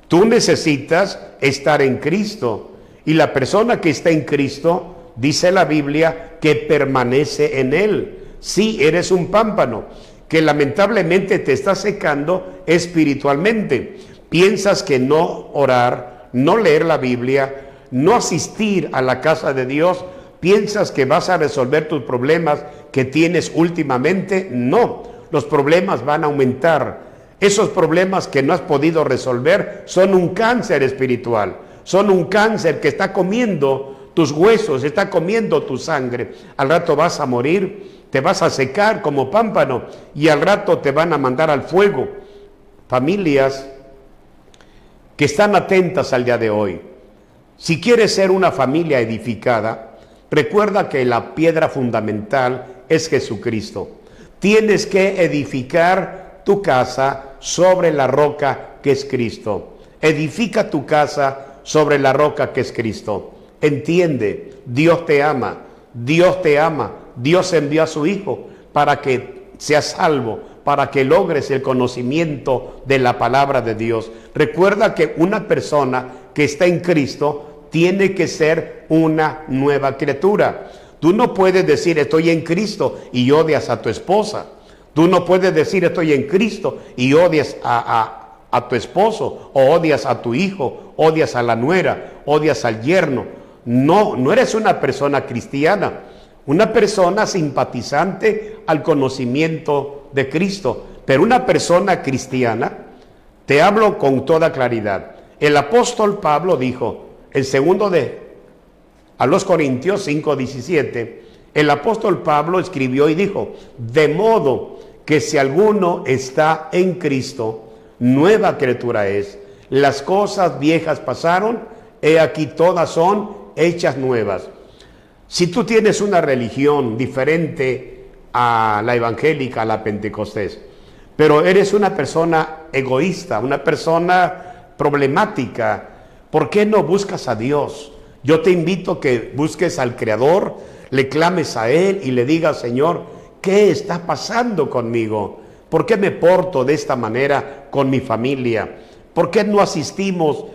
Tú necesitas estar en Cristo Y la persona que está en Cristo, dice la Biblia, que permanece en Él. Sí, eres un pámpano que lamentablemente te está secando espiritualmente. Piensas que no orar, no leer la Biblia, no asistir a la casa de Dios, piensas que vas a resolver tus problemas que tienes últimamente. No, los problemas van a aumentar. Esos problemas que no has podido resolver son un cáncer espiritual, son un cáncer que está comiendo tus huesos, está comiendo tu sangre. Al rato vas a morir, te vas a secar como pámpano y al rato te van a mandar al fuego. Familias que están atentas al día de hoy. Si quieres ser una familia edificada, recuerda que la piedra fundamental es Jesucristo. Tienes que edificar tu casa sobre la roca que es Cristo. Edifica tu casa sobre la roca que es Cristo. Entiende, Dios te ama, Dios te ama. Dios envió a su Hijo para que seas salvo, para que logres el conocimiento de la palabra de Dios. Recuerda que una persona que está en Cristo tiene que ser una nueva criatura. Tú no puedes decir estoy en Cristo y odias a tu esposa. Tú no puedes decir estoy en Cristo y odias a tu esposo, o odias a tu hijo, odias a la nuera, odias al yerno. No, no eres una persona cristiana. Una persona simpatizante al conocimiento de Cristo, pero una persona cristiana, te hablo con toda claridad. El apóstol Pablo dijo, el segundo a los Corintios 5:17, el apóstol Pablo escribió y dijo, de modo que si alguno está en Cristo, nueva criatura es. Las cosas viejas pasaron, he aquí todas son hechas nuevas. Si tú tienes una religión diferente a la evangélica, a la pentecostés, pero eres una persona egoísta, una persona problemática, ¿por qué no buscas a Dios? Yo te invito a que busques al Creador, le clames a Él y le digas, Señor, ¿qué está pasando conmigo? ¿Por qué me porto de esta manera con mi familia? ¿Por qué no asistimos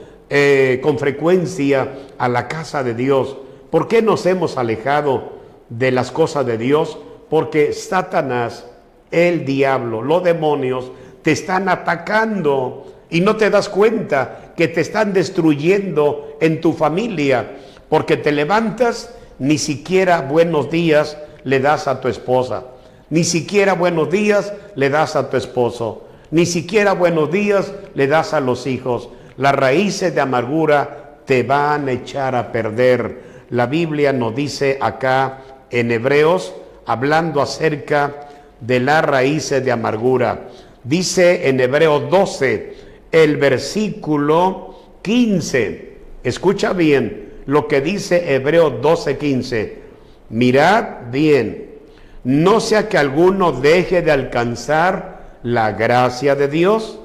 con frecuencia a la casa de Dios? ¿Por qué nos hemos alejado de las cosas de Dios? Porque Satanás, el diablo, los demonios te están atacando y no te das cuenta que te están destruyendo en tu familia, porque te levantas, ni siquiera buenos días le das a tu esposa, ni siquiera buenos días le das a tu esposo, ni siquiera buenos días le das a los hijos. Las raíces de amargura te van a echar a perder. La Biblia nos dice acá en Hebreos, hablando acerca de las raíces de amargura. Dice en Hebreos 12, el versículo 15. Escucha bien lo que dice Hebreos 12:15. Mirad bien, no sea que alguno deje de alcanzar la gracia de Dios,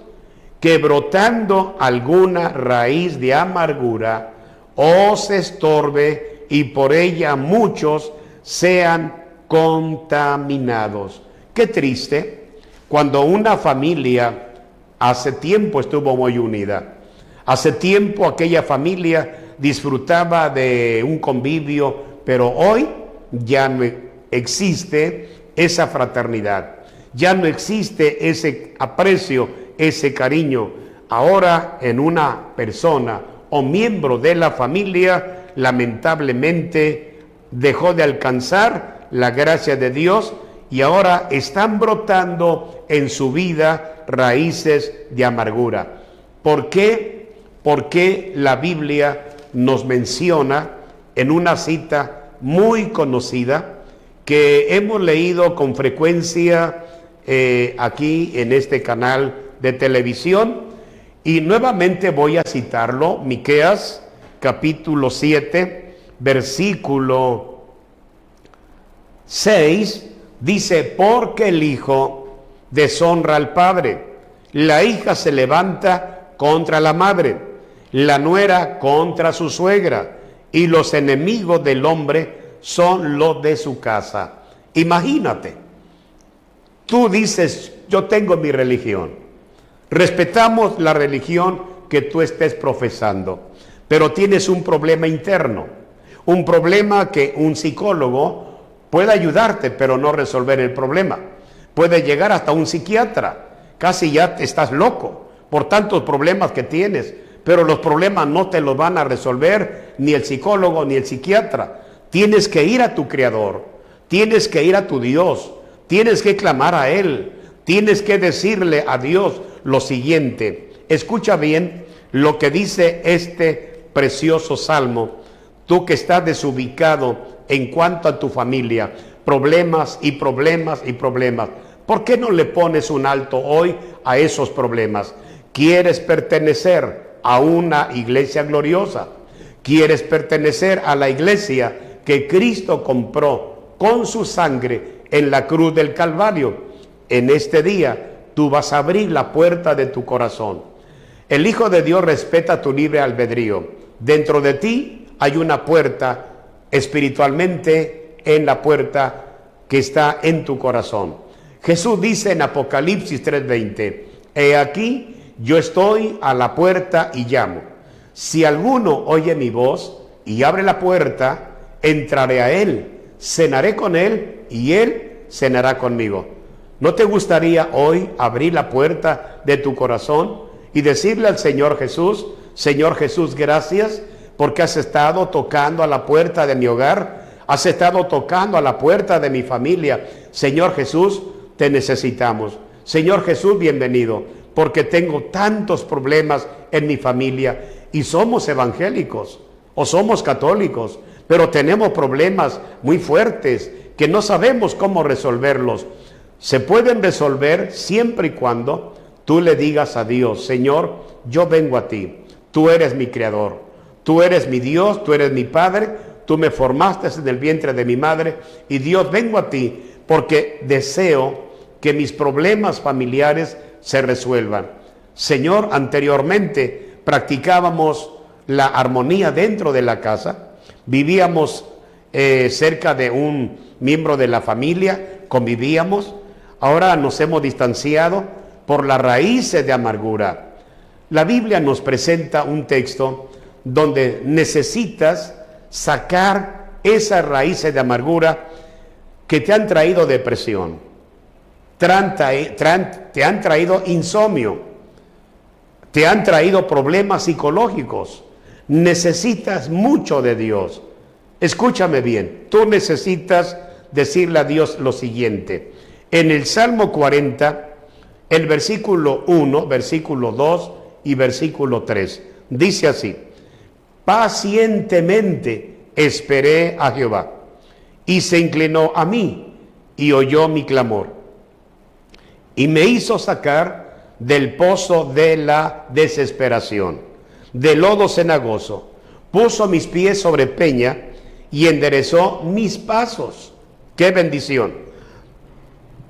que brotando alguna raíz de amargura os estorbe y por ella muchos sean contaminados. Qué triste cuando una familia hace tiempo estuvo muy unida. Hace tiempo aquella familia disfrutaba de un convivio, pero hoy ya no existe esa fraternidad, ya no existe ese aprecio, ese cariño. Ahora en una persona o miembro de la familia, lamentablemente dejó de alcanzar la gracia de Dios y ahora están brotando en su vida raíces de amargura. ¿Por qué? Porque la Biblia nos menciona en una cita muy conocida que hemos leído con frecuencia aquí en este canal de televisión, y nuevamente voy a citarlo. Miqueas capítulo 7 versículo 6 dice, porque el hijo deshonra al padre, la hija se levanta contra la madre, la nuera contra su suegra, y los enemigos del hombre son los de su casa. Imagínate, tú dices, yo tengo mi religión, respetamos la religión que tú estés profesando, pero tienes un problema interno, un problema que un psicólogo puede ayudarte, pero no resolver el problema. Puede llegar hasta un psiquiatra, casi ya estás loco por tantos problemas que tienes, pero los problemas no te los van a resolver ni el psicólogo ni el psiquiatra. Tienes que ir a tu Creador, tienes que ir a tu Dios, tienes que clamar a Él, tienes que decirle a Dios lo siguiente. Escucha bien lo que dice este precioso salmo. Tú que estás desubicado en cuanto a tu familia, problemas y problemas y problemas, ¿por qué no le pones un alto hoy a esos problemas? ¿Quieres pertenecer a una iglesia gloriosa? ¿Quieres pertenecer a la iglesia que Cristo compró con su sangre en la cruz del Calvario? En este día tú vas a abrir la puerta de tu corazón. El Hijo de Dios respeta tu libre albedrío. Dentro de ti hay una puerta espiritualmente, en la puerta que está en tu corazón. Jesús dice en Apocalipsis 3:20, he aquí, yo estoy a la puerta y llamo. Si alguno oye mi voz y abre la puerta, entraré a él, cenaré con él y él cenará conmigo. ¿No te gustaría hoy abrir la puerta de tu corazón y decirle al Señor Jesús, gracias porque has estado tocando a la puerta de mi hogar, has estado tocando a la puerta de mi familia? Señor Jesús, te necesitamos. Señor Jesús, bienvenido, porque tengo tantos problemas en mi familia y somos evangélicos o somos católicos, pero tenemos problemas muy fuertes que no sabemos cómo resolverlos. Se pueden resolver siempre y cuando tú le digas a Dios, Señor, yo vengo a ti, tú eres mi Creador, tú eres mi Dios, tú eres mi Padre, tú me formaste en el vientre de mi madre y Dios, vengo a ti porque deseo que mis problemas familiares se resuelvan. Señor, anteriormente practicábamos la armonía dentro de la casa, vivíamos cerca de un miembro de la familia, convivíamos. Ahora nos hemos distanciado por las raíces de amargura. La Biblia nos presenta un texto donde necesitas sacar esas raíces de amargura que te han traído depresión, te han traído insomnio, te han traído problemas psicológicos. Necesitas mucho de Dios. Escúchame bien, tú necesitas decirle a Dios lo siguiente. En el Salmo 40, el versículo 1, versículo 2 y versículo 3, dice así: pacientemente esperé a Jehová, y se inclinó a mí, y oyó mi clamor, y me hizo sacar del pozo de la desesperación, del lodo cenagoso. Puso mis pies sobre peña, y enderezó mis pasos. ¡Qué bendición!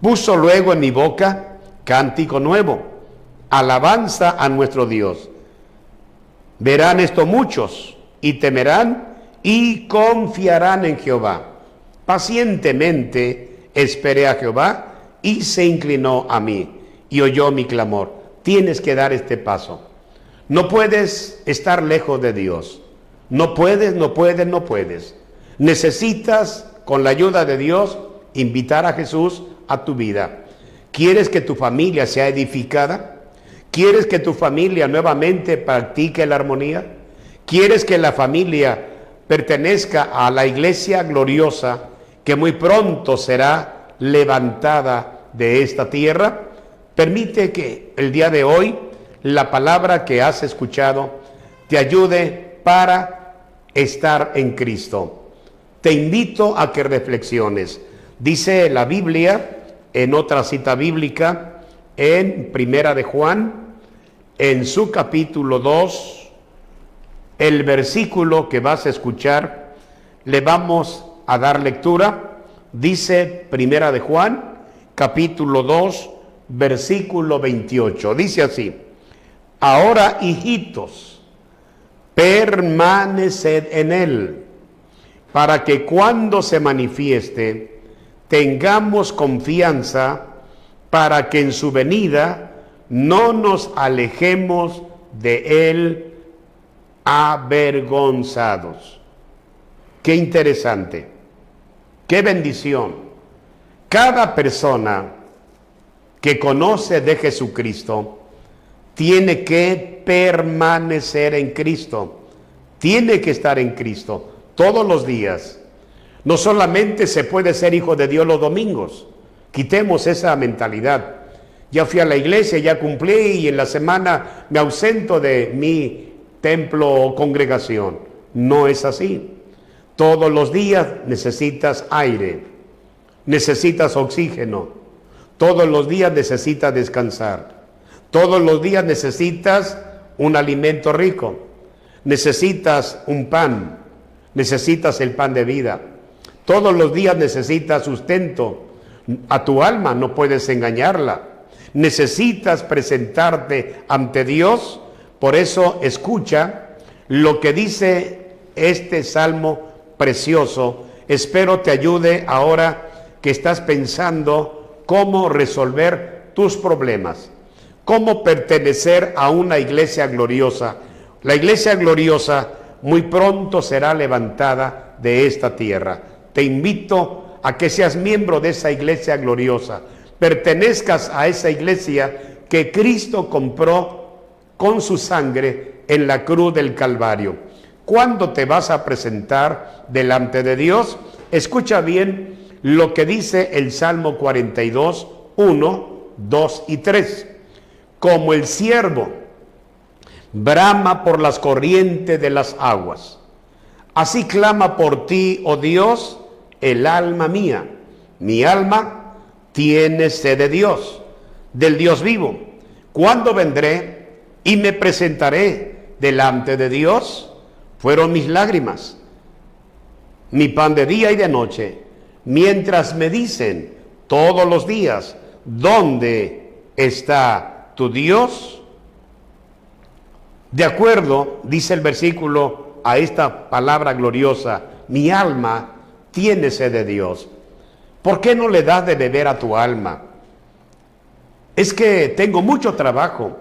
Puso luego en mi boca cántico nuevo, alabanza a nuestro Dios. Verán esto muchos, y temerán, y confiarán en Jehová. Pacientemente esperé a Jehová, y se inclinó a mí, y oyó mi clamor. Tienes que dar este paso. No puedes estar lejos de Dios. No puedes. Necesitas, con la ayuda de Dios, invitar a Jesús a tu vida. ¿Quieres que tu familia sea edificada? ¿Quieres que tu familia nuevamente practique la armonía? ¿Quieres que la familia pertenezca a la iglesia gloriosa que muy pronto será levantada de esta tierra? Permite que el día de hoy la palabra que has escuchado te ayude para estar en Cristo. Te invito a que reflexiones. Dice la Biblia, en otra cita bíblica, en Primera de Juan, en su capítulo 2, el versículo que vas a escuchar, le vamos a dar lectura. Dice Primera de Juan, capítulo 2, versículo 28. Dice así: ahora, hijitos, permaneced en él, para que cuando se manifieste tengamos confianza, para que en su venida no nos alejemos de él. avergonzados. Qué interesante, qué bendición. Cada persona que conoce de Jesucristo tiene que permanecer en Cristo, tiene que estar en Cristo todos los días. No solamente se puede ser hijo de Dios los domingos, quitemos esa mentalidad. Ya fui a la iglesia, ya cumplí y en la semana me ausento de mi templo o congregación. No es así. Todos los días necesitas aire, necesitas oxígeno, todos los días necesitas descansar, todos los días necesitas un alimento rico, necesitas un pan, necesitas el pan de vida, todos los días necesitas sustento. A tu alma no puedes engañarla, necesitas presentarte ante Dios. Por eso escucha lo que dice este salmo precioso. Espero te ayude ahora que estás pensando cómo resolver tus problemas, cómo pertenecer a una iglesia gloriosa. La iglesia gloriosa muy pronto será levantada de esta tierra. Te invito a que seas miembro de esa iglesia gloriosa, pertenezcas a esa iglesia que Cristo compró con su sangre en la cruz del Calvario. ¿Cuándo te vas a presentar delante de Dios? Escucha bien lo que dice el Salmo 42, 1, 2 y 3. Como el ciervo brama por las corrientes de las aguas, así clama por ti, oh Dios, el alma mía. Mi alma tiene sed de Dios, del Dios vivo. ¿Cuándo vendré y me presentaré delante de Dios? Fueron mis lágrimas, mi pan de día y de noche, mientras me dicen todos los días, ¿dónde está tu Dios? De acuerdo, dice el versículo, a esta palabra gloriosa, mi alma tiene sed de Dios. ¿Por qué no le das de beber a tu alma? Es que tengo mucho trabajo.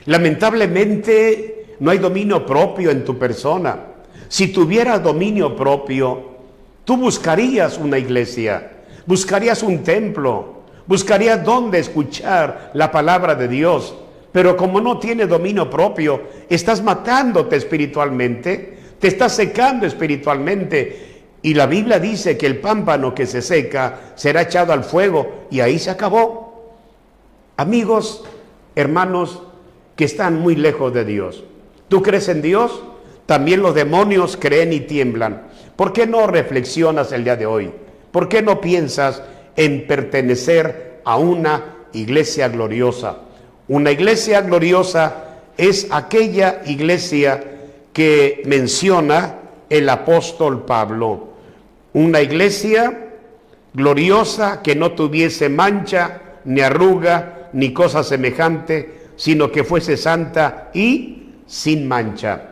Lamentablemente no hay dominio propio en tu persona. Si tuvieras dominio propio, tú buscarías una iglesia, buscarías un templo, buscarías dónde escuchar la palabra de Dios. Pero como no tienes dominio propio, estás matándote espiritualmente, te estás secando espiritualmente. Y la Biblia dice que el pámpano que se seca será echado al fuego y ahí se acabó. Amigos, hermanos que están muy lejos de Dios, ¿tú crees en Dios? También los demonios creen y tiemblan. ¿Por qué no reflexionas el día de hoy? ¿Por qué no piensas en pertenecer a una iglesia gloriosa? Una iglesia gloriosa es aquella iglesia que menciona el apóstol Pablo. Una iglesia gloriosa que no tuviese mancha, ni arruga, ni cosa semejante, sino que fuese santa y sin mancha.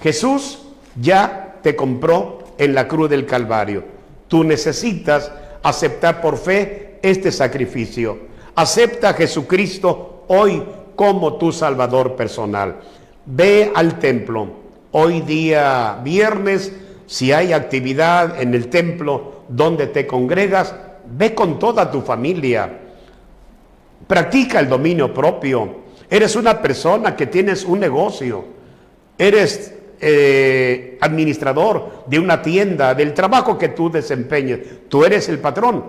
Jesús ya te compró en la cruz del Calvario. Tú necesitas aceptar por fe este sacrificio. Acepta a Jesucristo hoy como tu Salvador personal. Ve al templo. Hoy día viernes, si hay actividad en el templo donde te congregas, ve con toda tu familia. Practica el dominio propio. Eres una persona que tienes un negocio. Eres administrador de una tienda, del trabajo que tú desempeñes. Tú eres el patrón.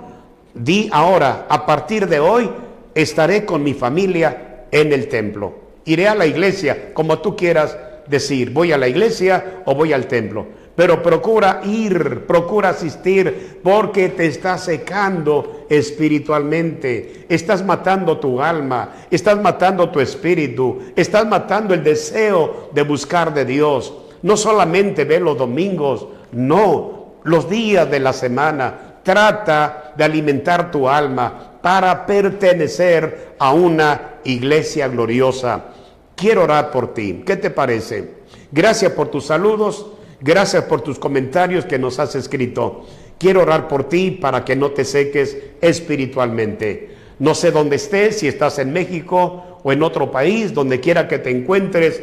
Di ahora, a partir de hoy, estaré con mi familia en el templo. Iré a la iglesia, como tú quieras decir, voy a la iglesia o voy al templo. Pero procura ir, procura asistir, porque te estás secando espiritualmente. Estás matando tu alma, estás matando tu espíritu, estás matando el deseo de buscar de Dios. No solamente ve los domingos, no, los días de la semana. Trata de alimentar tu alma para pertenecer a una iglesia gloriosa. Quiero orar por ti. ¿Qué te parece? Gracias por tus saludos. Gracias por tus comentarios que nos has escrito. Quiero orar por ti para que no te seques espiritualmente. No sé dónde estés, si estás en México o en otro país, donde quiera que te encuentres,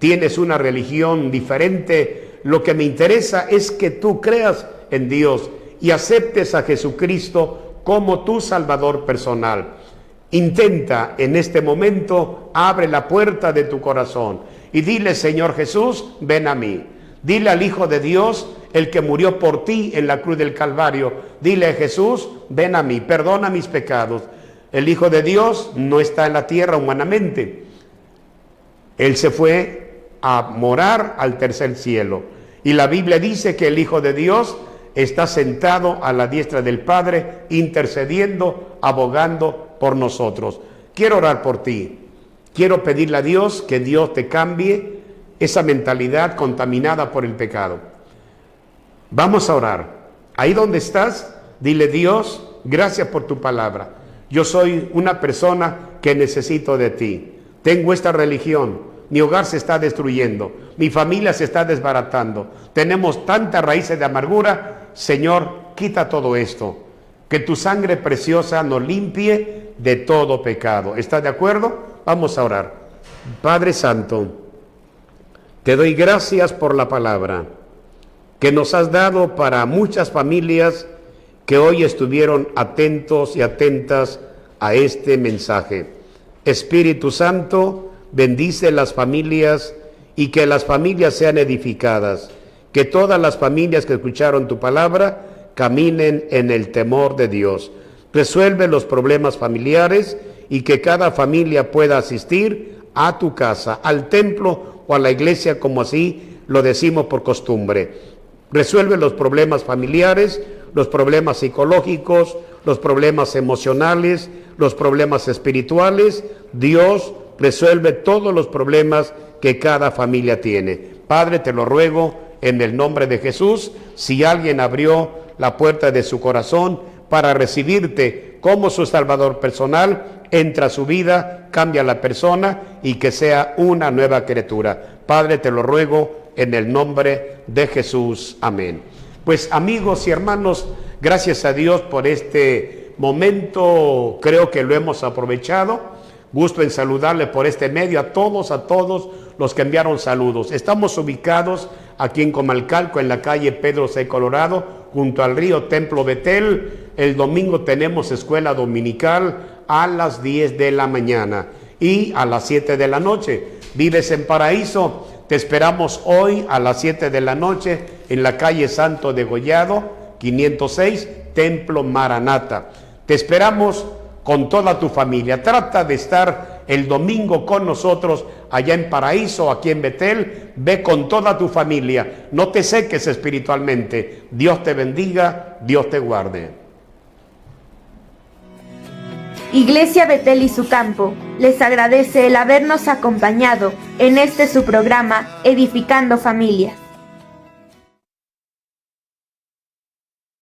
tienes una religión diferente. Lo que me interesa es que tú creas en Dios y aceptes a Jesucristo como tu Salvador personal. Intenta en este momento, abre la puerta de tu corazón y dile: Señor Jesús, ven a mí. Dile al Hijo de Dios, el que murió por ti en la cruz del Calvario, dile: Jesús, ven a mí, perdona mis pecados. El Hijo de Dios no está en la tierra humanamente. Él se fue a morar al tercer cielo. Y la Biblia dice que el Hijo de Dios está sentado a la diestra del Padre, intercediendo, abogando por nosotros. Quiero orar por ti. Quiero pedirle a Dios que Dios te cambie esa mentalidad contaminada por el pecado. Vamos a orar. Ahí donde estás, dile: Dios, gracias por tu palabra. Yo soy una persona que necesito de ti. Tengo esta religión, mi hogar se está destruyendo, mi familia se está desbaratando, tenemos tantas raíces de amargura. Señor, quita todo esto, que tu sangre preciosa nos limpie de todo pecado. ¿Estás de acuerdo? Vamos a orar. Padre Santo, te doy gracias por la palabra que nos has dado para muchas familias que hoy estuvieron atentos y atentas a este mensaje. Espíritu Santo, bendice las familias y que las familias sean edificadas, que todas las familias que escucharon tu palabra caminen en el temor de Dios. Resuelve los problemas familiares y que cada familia pueda asistir a tu casa, al templo o a la iglesia, como así lo decimos por costumbre. Resuelve los problemas familiares, los problemas psicológicos, los problemas emocionales, los problemas espirituales. Dios, resuelve todos los problemas que cada familia tiene. Padre, te lo ruego en el nombre de Jesús. Si alguien abrió la puerta de su corazón para recibirte como su Salvador personal, entra a su vida, cambia la persona y que sea una nueva criatura. Padre, te lo ruego en el nombre de Jesús. Amén. Pues amigos y hermanos, gracias a Dios por este momento. Creo que lo hemos aprovechado. Gusto en saludarle por este medio a todos los que enviaron saludos. Estamos ubicados aquí en Comalcalco, en la calle Pedro C. Colorado, junto al río Templo Betel. El domingo tenemos escuela dominical a las 10 de la mañana y a las 7 de la noche. ¿Vives en Paraíso? Te esperamos hoy a las 7 de la noche en la calle Santo Degollado, 506, Templo Maranata. Te esperamos con toda tu familia. Trata de estar el domingo con nosotros allá en Paraíso, aquí en Betel. Ve con toda tu familia. No te seques espiritualmente. Dios te bendiga, Dios te guarde. Iglesia Betel y su campo les agradece el habernos acompañado en este su programa Edificando Familias.